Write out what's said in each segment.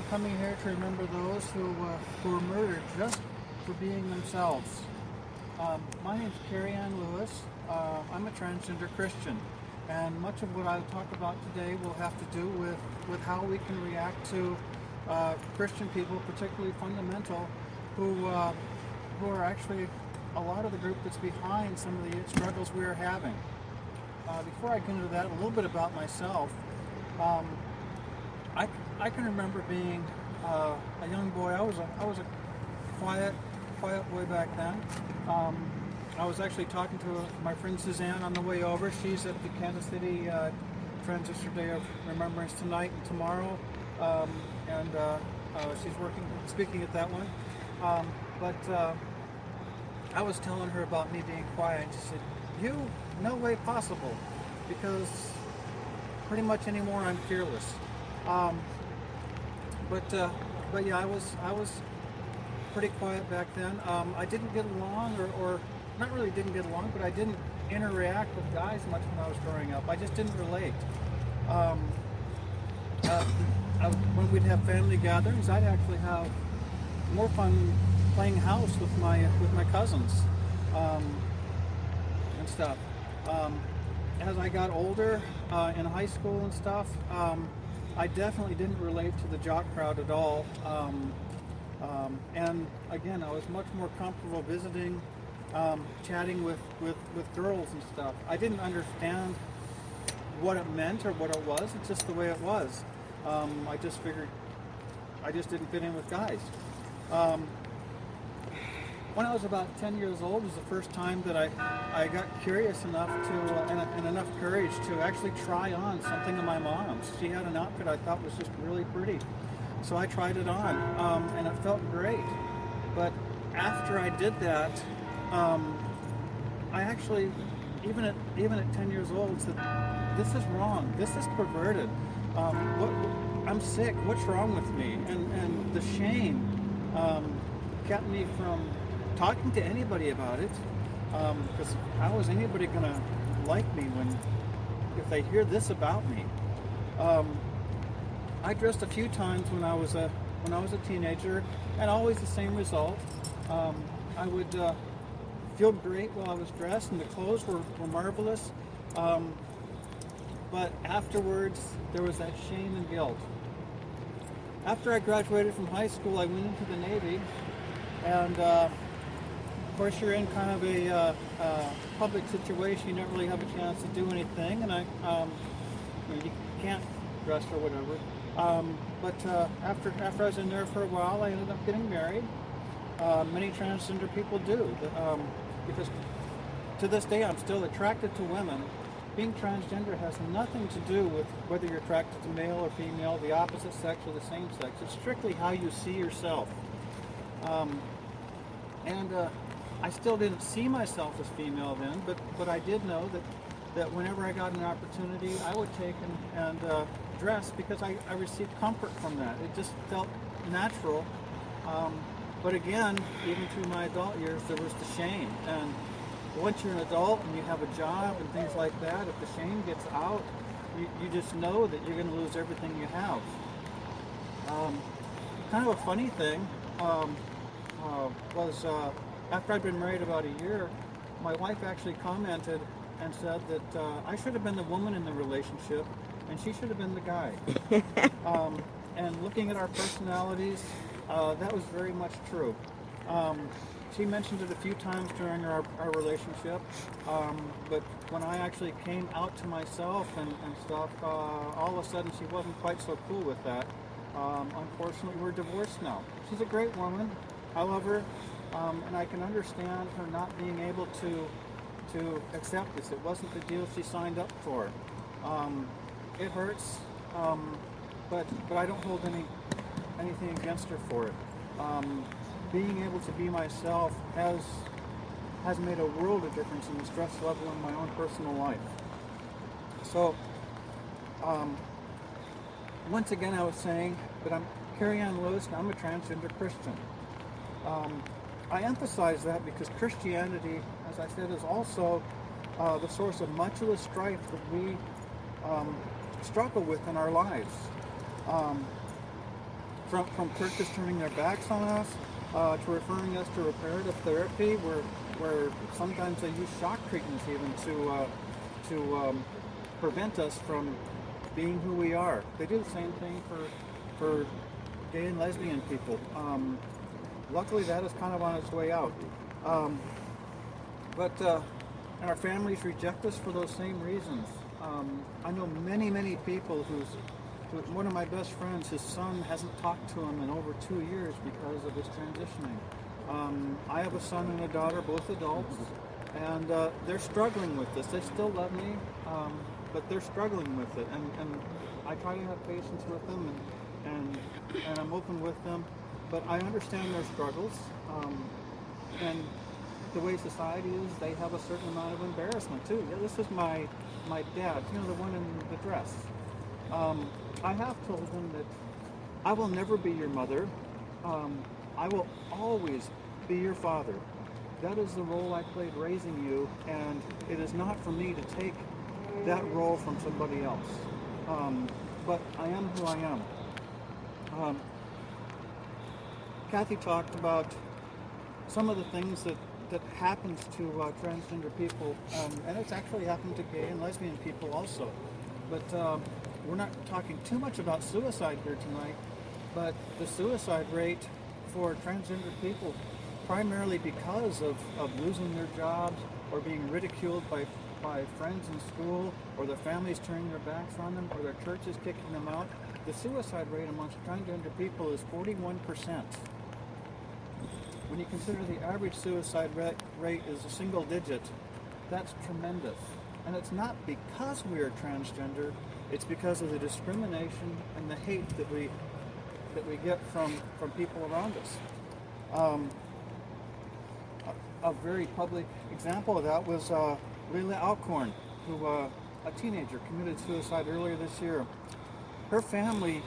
coming here to remember those who were murdered just for being themselves. My name's Ceri Lewis. I'm a transgender Christian, and much of what I'll talk about today will have to do with how we can react to Christian people, particularly fundamental, who are actually a lot of the group that's behind some of the struggles we are having. Before I get into that, a little bit about myself. I can remember being a young boy. I was a quiet boy back then. I was actually talking to my friend Suzanne on the way over. She's at the Kansas City Transgender Day of Remembrance tonight and tomorrow, and she's speaking at that one. But I was telling her about me being quiet, and she said, "You, no way possible, because pretty much anymore I'm fearless." But yeah, I was pretty quiet back then. I didn't get along, or not really didn't get along, but I didn't interact with guys much when I was growing up. I just didn't relate. When we'd have family gatherings, I'd actually have more fun playing house with my cousins and stuff. As I got older in high school and stuff, I definitely didn't relate to the jock crowd at all. And again, I was much more comfortable visiting, chatting with girls and stuff. I didn't understand what it meant or what it was. It's just the way it was. I just figured I just didn't fit in with guys. When I was about 10 years old was the first time that I got curious enough to and enough courage to actually try on something of my mom's. She had an outfit I thought was just really pretty, so I tried it on, and it felt great. But after I did that, I actually, even at 10 years old, said, "This is wrong. This is perverted. I'm sick. What's wrong with me?" And the shame kept me from talking to anybody about it, because how is anybody gonna like me if they hear this about me? I dressed a few times when I was a teenager, and always the same result. I would feel great while I was dressed, and the clothes were marvelous. But afterwards, there was that shame and guilt. After I graduated from high school, I went into the Navy, and of course, you're in kind of a public situation. You don't really have a chance to do anything, and you can't dress or whatever. But after I was in there for a while, I ended up getting married. Many transgender people do, because to this day I'm still attracted to women. Being transgender has nothing to do with whether you're attracted to male or female, the opposite sex or the same sex. It's strictly how you see yourself. I still didn't see myself as female then, but I did know that whenever I got an opportunity, I would take and dress, because I received comfort from that. It just felt natural. But again, even through my adult years, there was the shame. And once you're an adult and you have a job and things like that, if the shame gets out, you just know that you're going to lose everything you have. Kind of a funny thing was after I'd been married about a year, my wife actually commented and said that I should have been the woman in the relationship and she should have been the guy. And looking at our personalities, that was very much true. She mentioned it a few times during our relationship, but when I actually came out to myself and stuff, all of a sudden she wasn't quite so cool with that. Unfortunately, we're divorced now. She's a great woman. I love her, and I can understand her not being able to accept this. It wasn't the deal she signed up for. It hurts, but I don't hold anything against her for it. Being able to be myself has made a world of difference in the stress level in my own personal life. So, once again, I was saying that I'm Ceri Lewis, and I'm a transgender Christian. I emphasize that because Christianity, as I said, is also the source of much of the strife that we struggle with in our lives. from churches turning their backs on us, to referring us to reparative therapy, where sometimes they use shock treatments even to prevent us from being who we are. They do the same thing for gay and lesbian people. Luckily, that is kind of on its way out. But our families reject us for those same reasons. I know many people one of my best friends, his son hasn't talked to him in over 2 years because of his transitioning. I have a son and a daughter, both adults, and they're struggling with this. They still love me, but they're struggling with it, and I try to have patience with them, and I'm open with them, but I understand their struggles, and the way society is, they have a certain amount of embarrassment too. Yeah, this is my dad, the one in the dress. I have told him that I will never be your mother. I will always be your father. That is the role I played raising you, and it is not for me to take that role from somebody else. But I am who I am. Kathy talked about some of the things that happens to transgender people, and it's actually happened to gay and lesbian people also. But we're not talking too much about suicide here tonight, but the suicide rate for transgender people, primarily because of losing their jobs or being ridiculed by friends in school, or their families turning their backs on them, or their churches kicking them out, the suicide rate amongst transgender people is 41%. When you consider the average suicide rate is a single digit, that's tremendous. And it's not because we are transgender, it's because of the discrimination and the hate that we get from people around us. A very public example of that was Leila Alcorn, who a teenager committed suicide earlier this year. Her family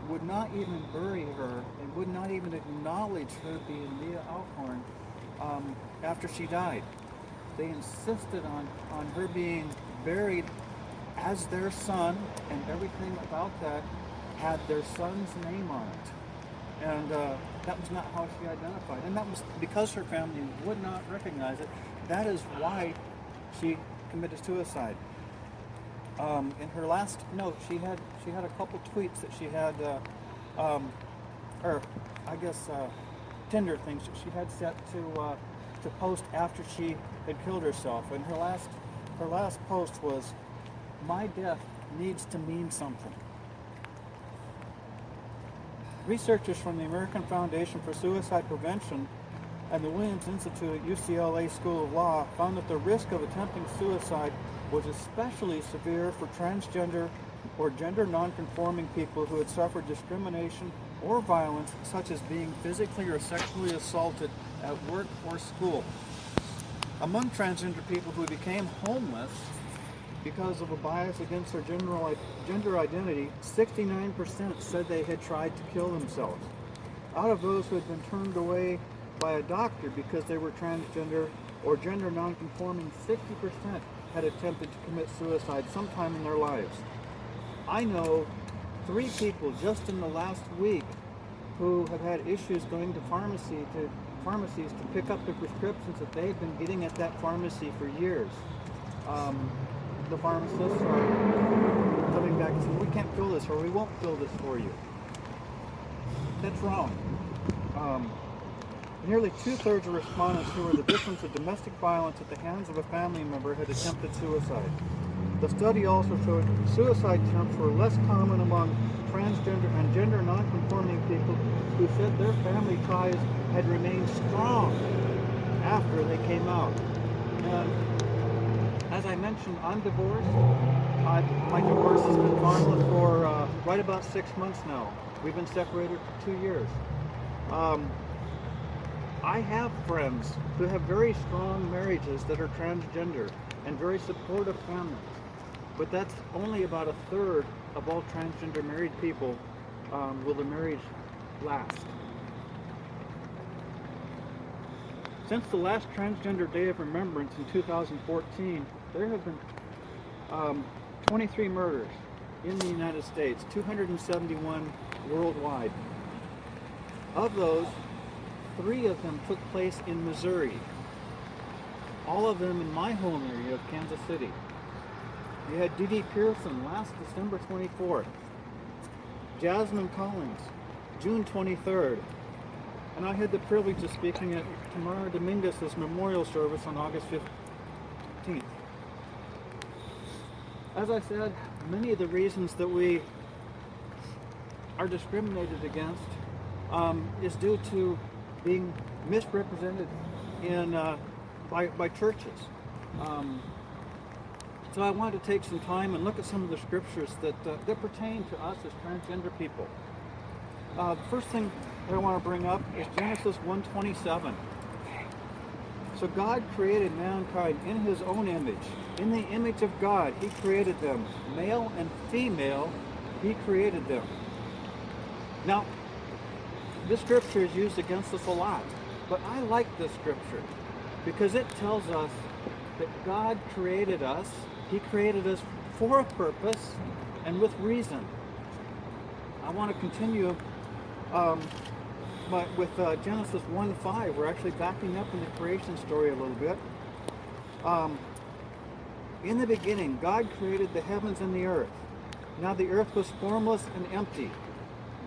would not even bury her and would not even acknowledge her being Leila Alcorn after she died. They insisted on her being buried as their son, and everything about that had their son's name on it. And that was not how she identified. And that was because her family would not recognize it. That is why she committed suicide. In her last note, she had a couple tweets that she had, Tinder things that she had set to post after she had killed herself. And her last post was, "My death needs to mean something." Researchers from the American Foundation for Suicide Prevention and the Williams Institute at UCLA School of Law found that the risk of attempting suicide was especially severe for transgender or gender nonconforming people who had suffered discrimination or violence, such as being physically or sexually assaulted at work or school. Among transgender people who became homeless because of a bias against their gender identity, 69% said they had tried to kill themselves. Out of those who had been turned away by a doctor because they were transgender or gender nonconforming, 60% had attempted to commit suicide sometime in their lives. I know 3 people just in the last week who have had issues going to pharmacies to pick up the prescriptions that they've been getting at that pharmacy for years. The pharmacists are coming back and saying, "We can't fill this," or "We won't fill this for you." That's wrong. Nearly 2/3 of respondents who were the victims of domestic violence at the hands of a family member had attempted suicide. The study also showed suicide attempts were less common among transgender and gender nonconforming people who said their family ties had remained strong after they came out. And as I mentioned, I'm divorced. My divorce has been final for right about 6 months now. We've been separated for 2 years. I have friends who have very strong marriages that are transgender and very supportive families. But that's only about 1/3 of all transgender married people will the marriage last. Since the last Transgender Day of Remembrance in 2014, there have been 23 murders in the United States, 271 worldwide. Of those, 3 of them took place in Missouri. All of them in my home area of Kansas City. You had Dee Pearson last December 24th. Jasmine Collins, June 23rd. And I had the privilege of speaking at Tamara Dominguez's memorial service on August 15th. As I said, many of the reasons that we are discriminated against is due to being misrepresented in by churches. So I wanted to take some time and look at some of the scriptures that pertain to us as transgender people. The first thing that I want to bring up is Genesis 1:27. So God created mankind in his own image. In the image of God, he created them. Male and female, he created them. Now, this scripture is used against us a lot, but I like this scripture because it tells us that God created us. He created us for a purpose and with reason. I want to continue with Genesis 1:5. We're actually backing up in the creation story a little bit. In the beginning, God created the heavens and the earth. Now the earth was formless and empty.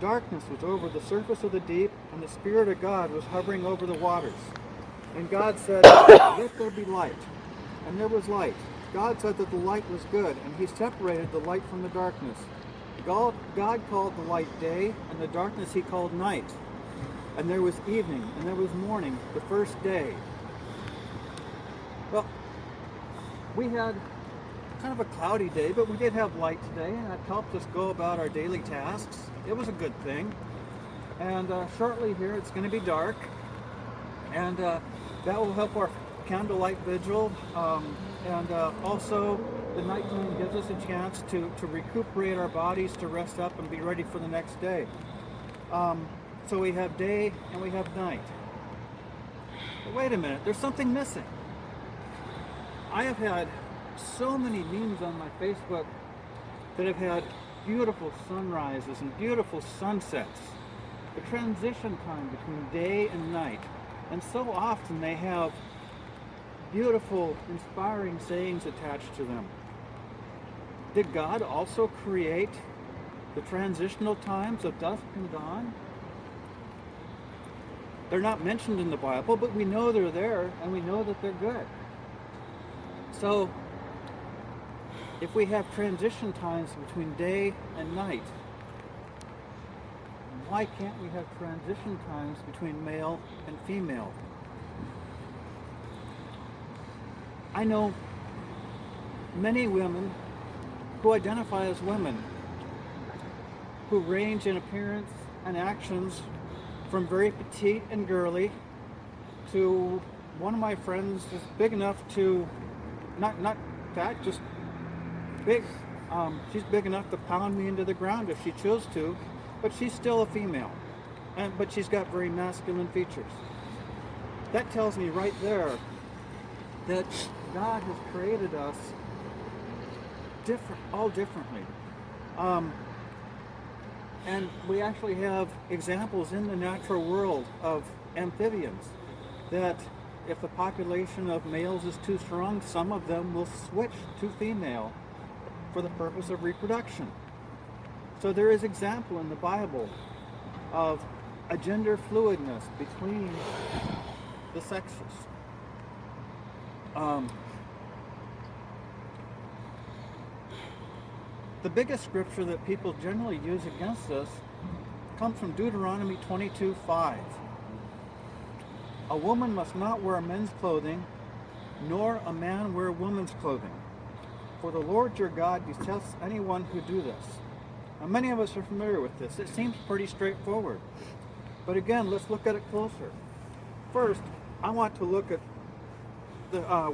Darkness was over the surface of the deep, and the Spirit of God was hovering over the waters. And God said, "Let there be light." And there was light. God said that the light was good, and he separated the light from the darkness. God called the light day, and the darkness he called night. And there was evening, and there was morning, the first day. Well, we had kind of a cloudy day, but we did have light today, and that helped us go about our daily tasks. It was a good thing. And shortly here, it's going to be dark, and that will help our candlelight vigil, and also the nighttime gives us a chance to recuperate our bodies, to rest up and be ready for the next day. So we have day and we have night. But wait a minute, there's something missing. I have had so many memes on my Facebook that have had beautiful sunrises and beautiful sunsets, the transition time between day and night, and so often they have beautiful, inspiring sayings attached to them. Did God also create the transitional times of dusk and dawn? They're not mentioned in the Bible, but we know they're there, and we know that they're good. So, if we have transition times between day and night, why can't we have transition times between male and female? I know many women who identify as women, who range in appearance and actions from very petite and girly to one of my friends is big enough to, not fat, just big. She's big enough to pound me into the ground if she chose to, but she's still a female, but she's got very masculine features. That tells me right there that God has created us all differently. And we actually have examples in the natural world of amphibians that if the population of males is too strong, some of them will switch to female for the purpose of reproduction. So there is example in the Bible of a gender fluidness between the sexes. The biggest scripture that people generally use against us comes from Deuteronomy 22:5. A woman must not wear men's clothing, nor a man wear woman's clothing. For the Lord your God detests anyone who do this. Now, many of us are familiar with this. It seems pretty straightforward. But again, let's look at it closer. First, I want to look at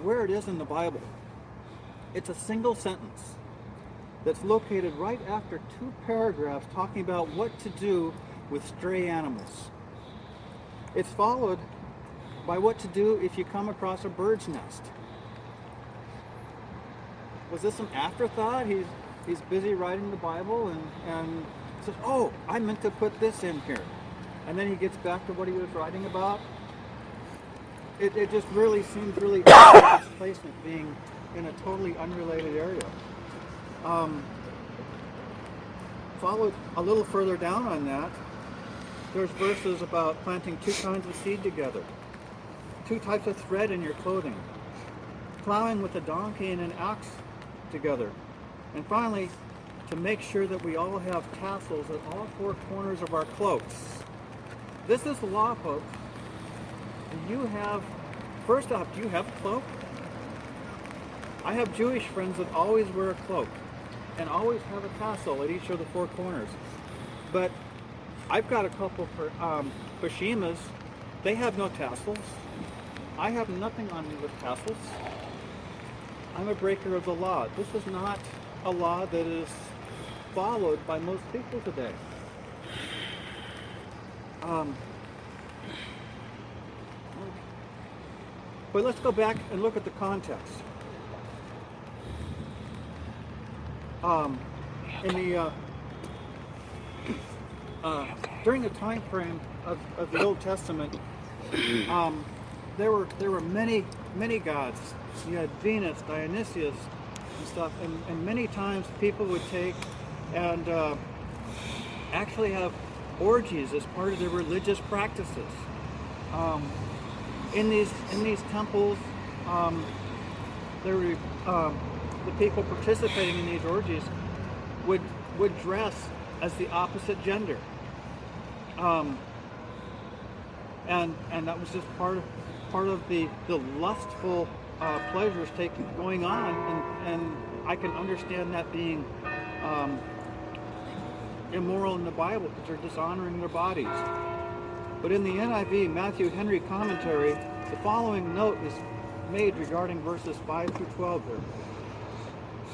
where it is in the Bible. It's a single sentence that's located right after 2 paragraphs talking about what to do with stray animals. It's followed by what to do if you come across a bird's nest. Was this an afterthought? he's busy writing the Bible and says, oh, I meant to put this in here. And then he gets back to what he was writing about. It just really seems really odd, its placement being in a totally unrelated area. Followed a little further down on that, there's verses about planting 2 kinds of seed together, 2 types of thread in your clothing, plowing with a donkey and an axe together, and finally, to make sure that we all have tassels at all 4 corners of our cloaks. This is the law, folks. Do you have a cloak? I have Jewish friends that always wear a cloak and always have a tassel at each of the 4 corners. But I've got a couple for Bashimas. They have no tassels. I have nothing on me with tassels. I'm a breaker of the law. This is not a law that is followed by most people today. But let's go back and look at the context. During the time frame of the Old Testament, there were many gods. You had Venus, Dionysius, and stuff, and many times people would take and actually have orgies as part of their religious practices. In these temples, the people participating in these orgies would dress as the opposite gender, and that was just part of the lustful pleasures going on, and I can understand that being immoral in the Bible because they're dishonoring their bodies. But in the NIV Matthew Henry commentary, the following note is made regarding verses 5 through 12 there.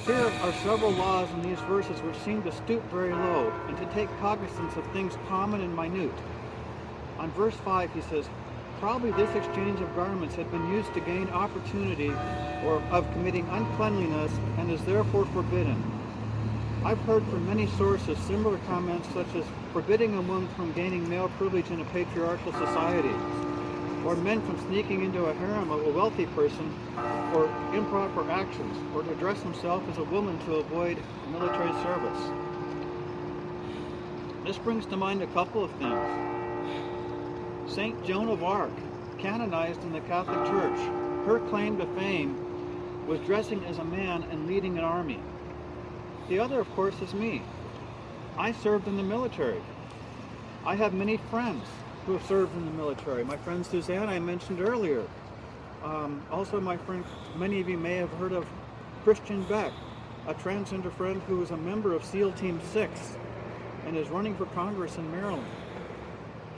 Here are several laws in these verses which seem to stoop very low and to take cognizance of things common and minute. On verse 5 he says, probably this exchange of garments had been used to gain opportunity or of committing uncleanliness and is therefore forbidden. I've heard from many sources similar comments such as forbidding a woman from gaining male privilege in a patriarchal society, or men from sneaking into a harem of a wealthy person, or improper actions, or to dress himself as a woman to avoid military service. This brings to mind a couple of things. Saint Joan of Arc, canonized in the Catholic Church, her claim to fame was dressing as a man and leading an army. The other, of course, is me. I served in the military. I have many friends who have served in the military. My friend Suzanne, I mentioned earlier. Also my friend, many of you may have heard of Christian Beck, a transgender friend who is a member of SEAL Team 6 and is running for Congress in Maryland.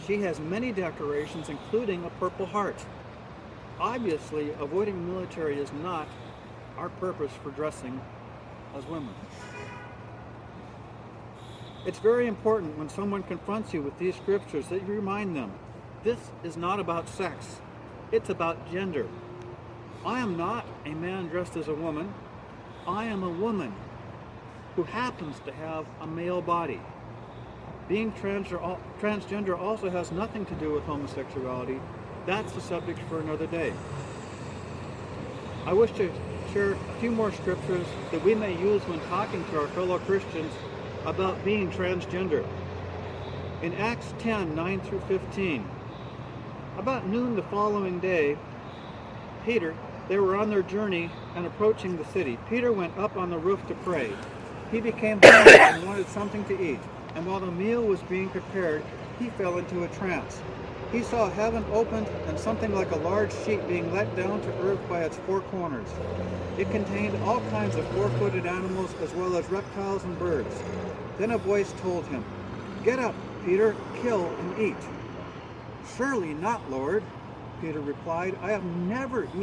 She has many decorations, including a Purple Heart. Obviously, avoiding the military is not our purpose for dressing as women. It's very important when someone confronts you with these scriptures that you remind them, this is not about sex, it's about gender. I am not a man dressed as a woman. I am a woman who happens to have a male body. Being transgender also has nothing to do with homosexuality. That's a subject for another day. I wish to share a few more scriptures that we may use when talking to our fellow Christians about being transgender. In Acts 10, 9 through 15, about noon the following day, they were on their journey and approaching the city. Peter went up on the roof to pray. He became hungry and wanted something to eat. And while the meal was being prepared, he fell into a trance. He saw heaven opened and something like a large sheet being let down to earth by its four corners. It contained all kinds of four-footed animals as well as reptiles and birds. Then a voice told him, "Get up, Peter, kill and eat." "Surely not, Lord," Peter replied. "I have never eaten